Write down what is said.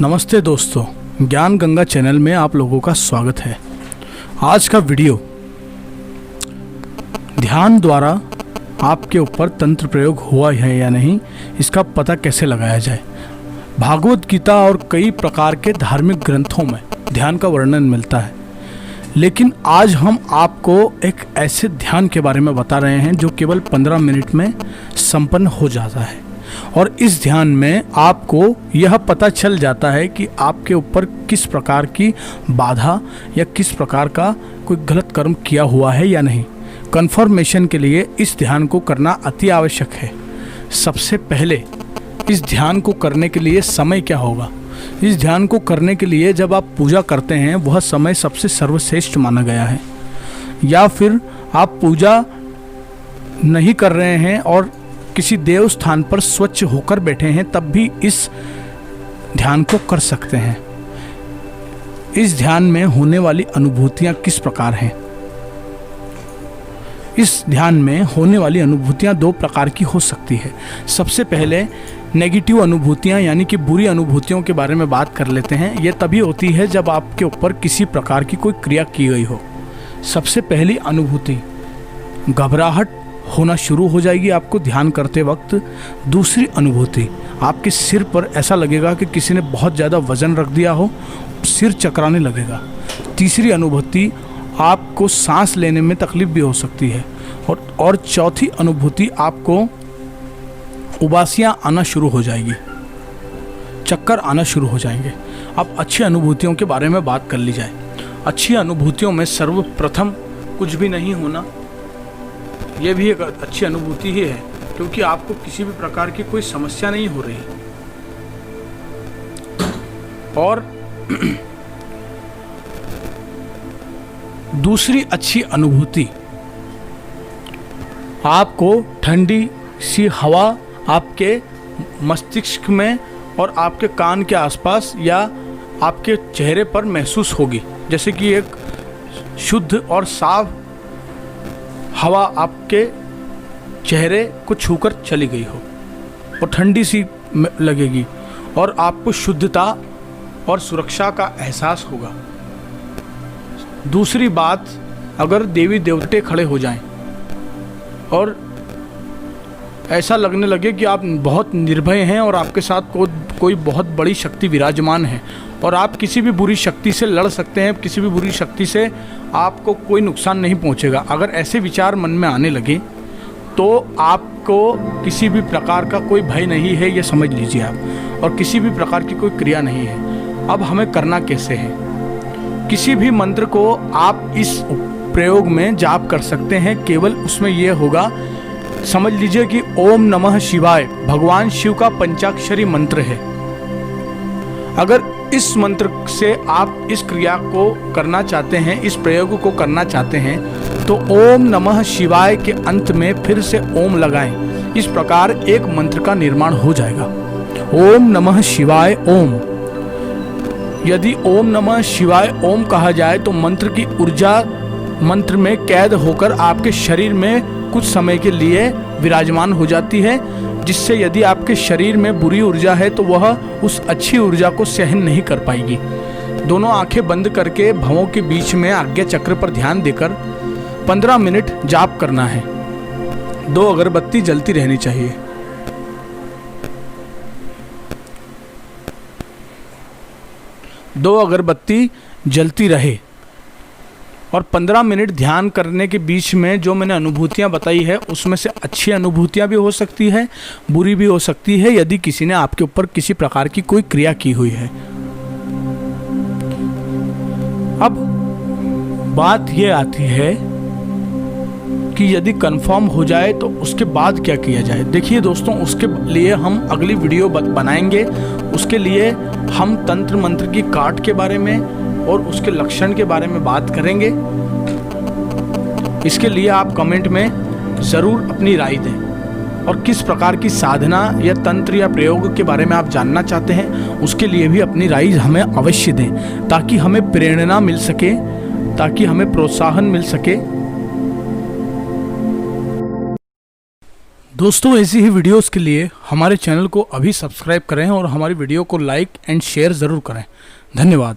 नमस्ते दोस्तों, ज्ञान गंगा चैनल में आप लोगों का स्वागत है। आज का वीडियो ध्यान द्वारा आपके ऊपर तंत्र प्रयोग हुआ है या नहीं, इसका पता कैसे लगाया जाए। भागवत गीता और कई प्रकार के धार्मिक ग्रंथों में ध्यान का वर्णन मिलता है, लेकिन आज हम आपको एक ऐसे ध्यान के बारे में बता रहे हैं जो केवल 15 मिनट में संपन्न हो जाता है। और इस ध्यान में आपको यह पता चल जाता है कि आपके ऊपर किस प्रकार की बाधा या किस प्रकार का कोई गलत कर्म किया हुआ है या नहीं। कंफर्मेशन के लिए इस ध्यान को करना अति आवश्यक है। सबसे पहले इस ध्यान को करने के लिए समय क्या होगा। इस ध्यान को करने के लिए जब आप पूजा करते हैं वह समय सबसे सर्वश्रेष्ठ माना गया है। या फिर आप पूजा नहीं कर रहे हैं और किसी देव स्थान पर स्वच्छ होकर बैठे हैं, तब भी इस ध्यान को कर सकते हैं। इस ध्यान में होने वाली अनुभूतियां किस प्रकार हैं। इस ध्यान में होने वाली अनुभूतियां 2 प्रकार की हो सकती है। सबसे पहले नेगेटिव अनुभूतियां यानी कि बुरी अनुभूतियों के बारे में बात कर लेते हैं। यह तभी होती है जब आपके ऊपर किसी प्रकार की कोई क्रिया की गई हो। सबसे पहली अनुभूति घबराहट होना शुरू हो जाएगी आपको ध्यान करते वक्त। दूसरी अनुभूति, आपके सिर पर ऐसा लगेगा कि किसी ने बहुत ज़्यादा वजन रख दिया हो, सिर चकराने लगेगा। तीसरी अनुभूति, आपको सांस लेने में तकलीफ भी हो सकती है। और चौथी अनुभूति, आपको उबासियाँ आना शुरू हो जाएगी, चक्कर आना शुरू हो जाएंगे। अब अच्छी अनुभूतियों के बारे में बात कर ली जाए। अच्छी अनुभूतियों में सर्वप्रथम कुछ भी नहीं होना, यह भी एक अच्छी अनुभूति ही है, क्योंकि आपको किसी भी प्रकार की कोई समस्या नहीं हो रही। और दूसरी अच्छी अनुभूति, आपको ठंडी सी हवा आपके मस्तिष्क में और आपके कान के आसपास या आपके चेहरे पर महसूस होगी, जैसे कि एक शुद्ध और साफ हवा आपके चेहरे को छूकर चली गई हो और ठंडी सी लगेगी और आपको शुद्धता और सुरक्षा का एहसास होगा। दूसरी बात, अगर देवी देवते खड़े हो जाएं और ऐसा लगने लगे कि आप बहुत निर्भय हैं और आपके साथ कोई बहुत बड़ी शक्ति विराजमान है और आप किसी भी बुरी शक्ति से लड़ सकते हैं, किसी भी बुरी शक्ति से आपको कोई नुकसान नहीं पहुंचेगा। अगर ऐसे विचार मन में आने लगे तो आपको किसी भी प्रकार का कोई भय नहीं है, ये समझ लीजिए आप, और किसी भी प्रकार की कोई क्रिया नहीं है। अब हमें करना कैसे है। किसी भी मंत्र को आप इस प्रयोग में जाप कर सकते हैं। केवल उसमें यह होगा, समझ लीजिए कि ओम नमः शिवाय भगवान शिव का पंचाक्षरी मंत्र है। अगर इस मंत्र से आप इस क्रिया को करना चाहते हैं, इस प्रयोग को करना चाहते हैं, तो ओम नमः शिवाय के अंत में फिर से ओम लगाएं। इस प्रकार एक मंत्र का निर्माण हो जाएगा। ओम नमः शिवाय ओम। यदि ओम नमः शिवाय ओम कहा जाए तो मंत्र की ऊर्जा मंत्र में कैद होकर आपके शरीर में कुछ समय के लिए विराजमान हो जाती है, जिससे यदि आपके शरीर में बुरी ऊर्जा है तो वह उस अच्छी ऊर्जा को सहन नहीं कर पाएगी। दोनों आंखें बंद करके भवों के बीच में आज्ञा चक्र पर ध्यान देकर 15 मिनट जाप करना है। 2 अगरबत्ती जलती रहनी चाहिए। दो अगरबत्ती जलती रहे और 15 मिनट ध्यान करने के बीच में जो मैंने अनुभूतियां बताई है, उसमें से अच्छी अनुभूतियां भी हो सकती है, बुरी भी हो सकती है, यदि किसी ने आपके ऊपर किसी प्रकार की कोई क्रिया की हुई है। अब बात यह आती है कि यदि कंफर्म हो जाए तो उसके बाद क्या किया जाए। देखिए दोस्तों, उसके लिए हम अगली वीडियो बनाएंगे। उसके लिए हम तंत्र मंत्र की काट के बारे में और उसके लक्षण के बारे में बात करेंगे। इसके लिए आप कमेंट में ज़रूर अपनी राय दें और किस प्रकार की साधना या तंत्र या प्रयोग के बारे में आप जानना चाहते हैं, उसके लिए भी अपनी राय हमें अवश्य दें, ताकि हमें प्रेरणा मिल सके, ताकि हमें प्रोत्साहन मिल सके। दोस्तों ऐसी ही वीडियोस के लिए हमारे चैनल को अभी सब्सक्राइब करें और हमारी वीडियो को लाइक एंड शेयर ज़रूर करें। धन्यवाद।